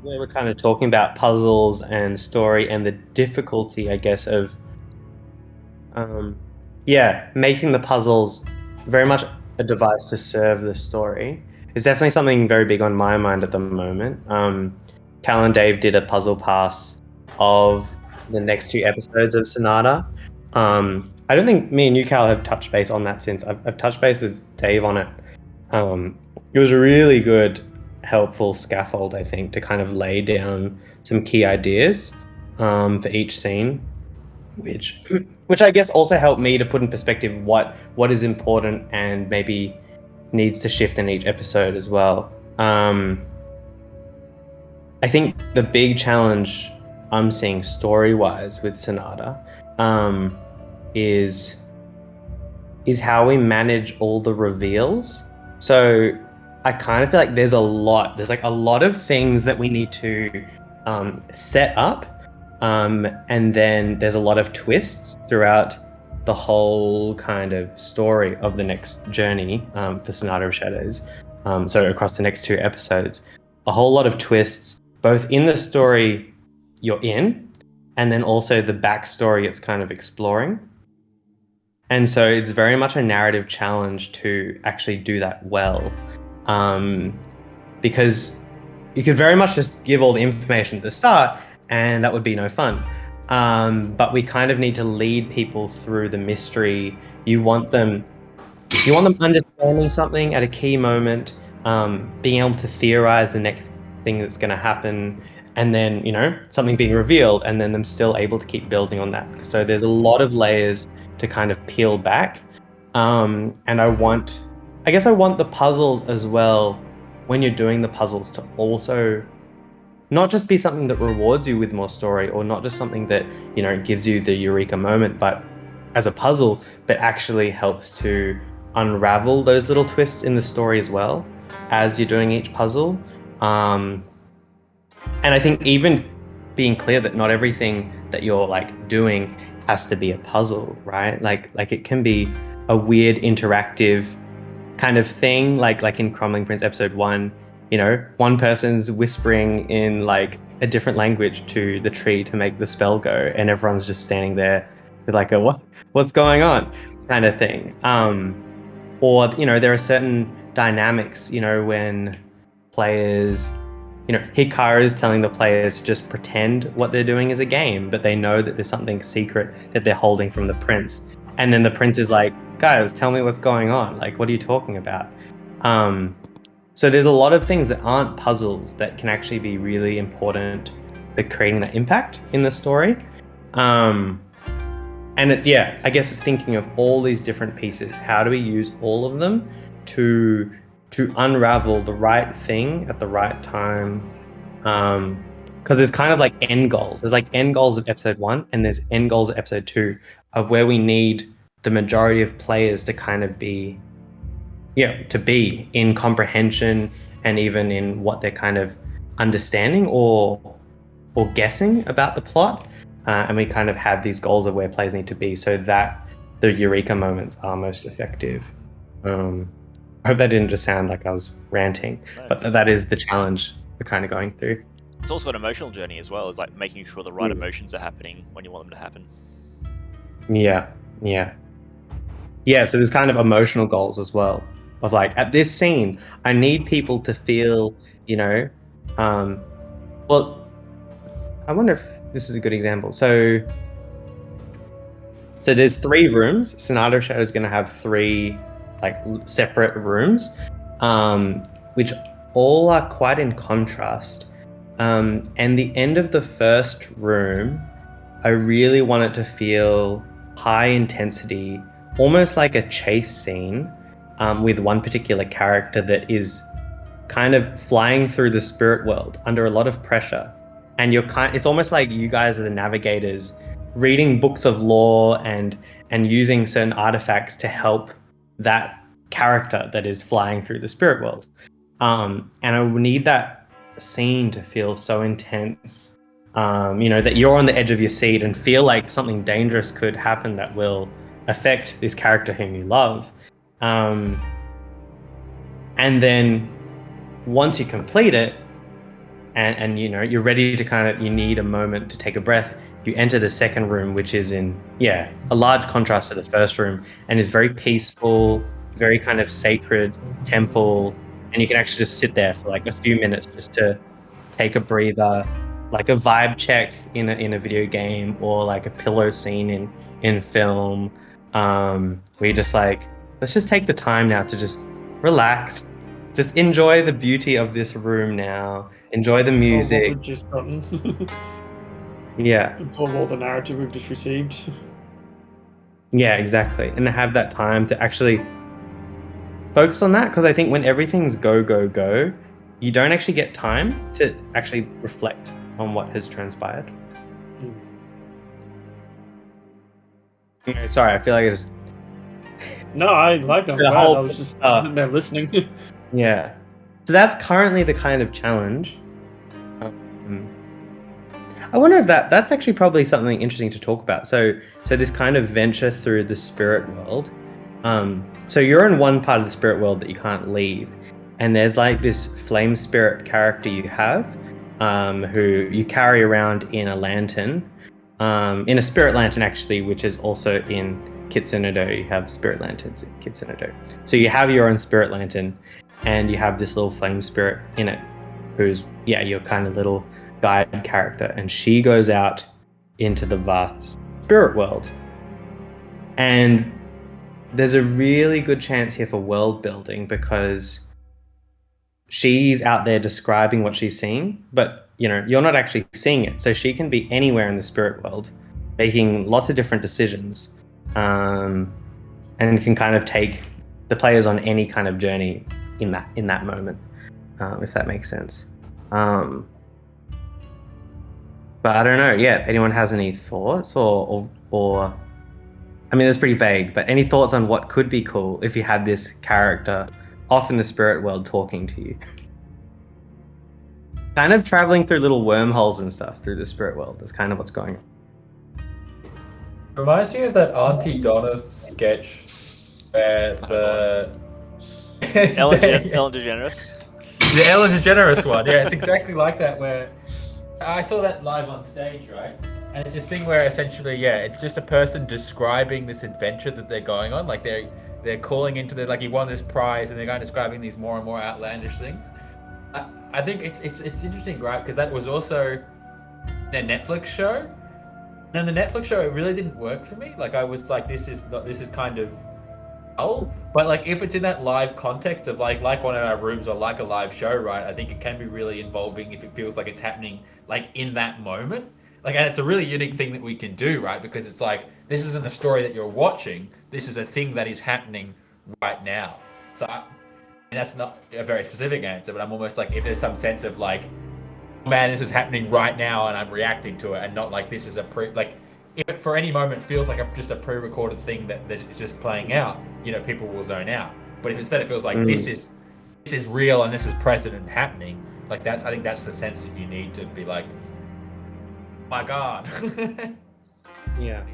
we were kind of talking about puzzles and story and the difficulty, I guess, of um, yeah, making the puzzles very much a device to serve the story is definitely something very big on my mind at the moment. Cal and Dave did a puzzle pass of the next two episodes of Sonata. I don't think me and you, Cal, have touched base on that since. I've touched base with Dave on it. It was a really good, helpful scaffold, I think, to kind of lay down some key ideas for each scene, which which I guess also helped me to put in perspective what is important and maybe needs to shift in each episode as well. I think the big challenge I'm seeing story wise with Sonata is how we manage all the reveals. So I kind of feel like there's like a lot of things that we need to set up. And then there's a lot of twists throughout the whole kind of story of the next journey for Sonata of Shadows. So across the next two episodes, a whole lot of twists, both in the story you're in, and then also the backstory it's kind of exploring. And so it's very much a narrative challenge to actually do that well. Because you could very much just give all the information at the start and that would be no fun. But we kind of need to lead people through the mystery. You want them understanding something at a key moment, being able to theorize the next thing that's going to happen, and then something being revealed, and then them still able to keep building on that. So there's a lot of layers to kind of peel back, and I guess I want the puzzles as well. When you're doing the puzzles, to also not just be something that rewards you with more story, or not just something that gives you the eureka moment, but as a puzzle, but actually helps to unravel those little twists in the story as well as you're doing each puzzle. And I think even being clear that not everything that you're like doing has to be a puzzle, right? Like it can be a weird interactive kind of thing, like in Crumbling Prince episode 1. One person's whispering in like a different language to the tree to make the spell go, and everyone's just standing there with like a what's going on kind of thing. Or there are certain dynamics, when players, Hikaru is telling the players to just pretend what they're doing is a game, but they know that there's something secret that they're holding from the prince. And then the prince is like, guys, tell me what's going on. Like, what are you talking about? So there's a lot of things that aren't puzzles that can actually be really important for creating that impact in the story. And I guess it's thinking of all these different pieces. How do we use all of them to unravel the right thing at the right time? Because there's kind of like end goals. There's like end goals of episode 1, and there's end goals of episode 2 of where we need the majority of players to kind of be, to be in comprehension and even in what they're kind of understanding or guessing about the plot. And we kind of have these goals of where players need to be so that the eureka moments are most effective. I hope that didn't just sound like I was ranting, but that is the challenge we're kind of going through. It's also an emotional journey as well, is like making sure the right emotions are happening when you want them to happen. Yeah. So there's kind of emotional goals as well, of like, at this scene, I need people to feel, well, I wonder if this is a good example. So there's 3 rooms. Sonata of Shadow is going to have 3 like separate rooms, which all are quite in contrast. And the end of the first room, I really want it to feel high intensity, almost like a chase scene, with one particular character that is kind of flying through the spirit world under a lot of pressure. And it's almost like you guys are the navigators, reading books of lore and using certain artifacts to help that character that is flying through the spirit world. And I need that scene to feel so intense, that you're on the edge of your seat and feel like something dangerous could happen that will affect this character whom you love. And then once you complete it, and you know, you're ready to you need a moment to take a breath. You enter the second room, which is a large contrast to the first room, and is very peaceful, very kind of sacred temple, and you can actually just sit there for like a few minutes just to take a breather, like a vibe check in a video game, or like a pillow scene in film, where you're just like, let's just take the time now to just relax, just enjoy the beauty of this room now, enjoy the What music. we've just gotten. Yeah, Absorb all the narrative we've just received. yeah, exactly, and have that time to actually focus on that, because I think when everything's go go go, you don't actually get time to actually reflect on what has transpired. Sorry, I feel like I just No, I liked it. I'm the glad. whole I was just uh, there listening. yeah. So that's currently the kind of challenge. Um, I wonder if that's actually probably something interesting to talk about. So this kind of venture through the spirit world. So you're in one part of the spirit world that you can't leave, and there's like this flame spirit character you have, who you carry around in a lantern, in a spirit lantern actually, which is also in Kitsunodo. You have spirit lanterns in Kitsunodo. So you have your own spirit lantern, and you have this little flame spirit in it, who's your kind of little guide character, and she goes out into the vast spirit world. And there's a really good chance here for world building, because she's out there describing what she's seeing, but you know, you're not actually seeing it. So she can be anywhere in the spirit world, making lots of different decisions, and can kind of take the players on any kind of journey in that moment, if that makes sense. But I don't know. Yeah, if anyone has any thoughts, or I mean, it's pretty vague, but any thoughts on what could be cool if you had this character off in the spirit world talking to you? Kind of traveling through little wormholes and stuff through the spirit world. That's kind of what's going on. Reminds me of that Auntie Donna sketch where the Ellen DeGeneres. The Ellen DeGeneres one. Yeah, it's exactly like that, where I saw that live on stage, right? And it's this thing where essentially, it's just a person describing this adventure that they're going on. Like they're calling into like he won this prize, and they're going describing these more and more outlandish things. I think it's interesting, right? Because that was also their Netflix show. And the Netflix show, it really didn't work for me. Like I was like, this is kind of dull. But like if it's in that live context of like one of our rooms or like a live show, right? I think it can be really involving if it feels like it's happening like in that moment. Like, and it's a really unique thing that we can do, right? Because it's like, this isn't a story that you're watching. This is a thing that is happening right now. So, and that's not a very specific answer, but I'm almost like, if there's some sense of like, man, this is happening right now and I'm reacting to it, and not like this is if it for any moment feels like just a pre-recorded thing that is just playing out, you know, people will zone out. But if instead it feels like this is real and this is present and happening, like I think that's the sense that you need to be like, my God. Yeah.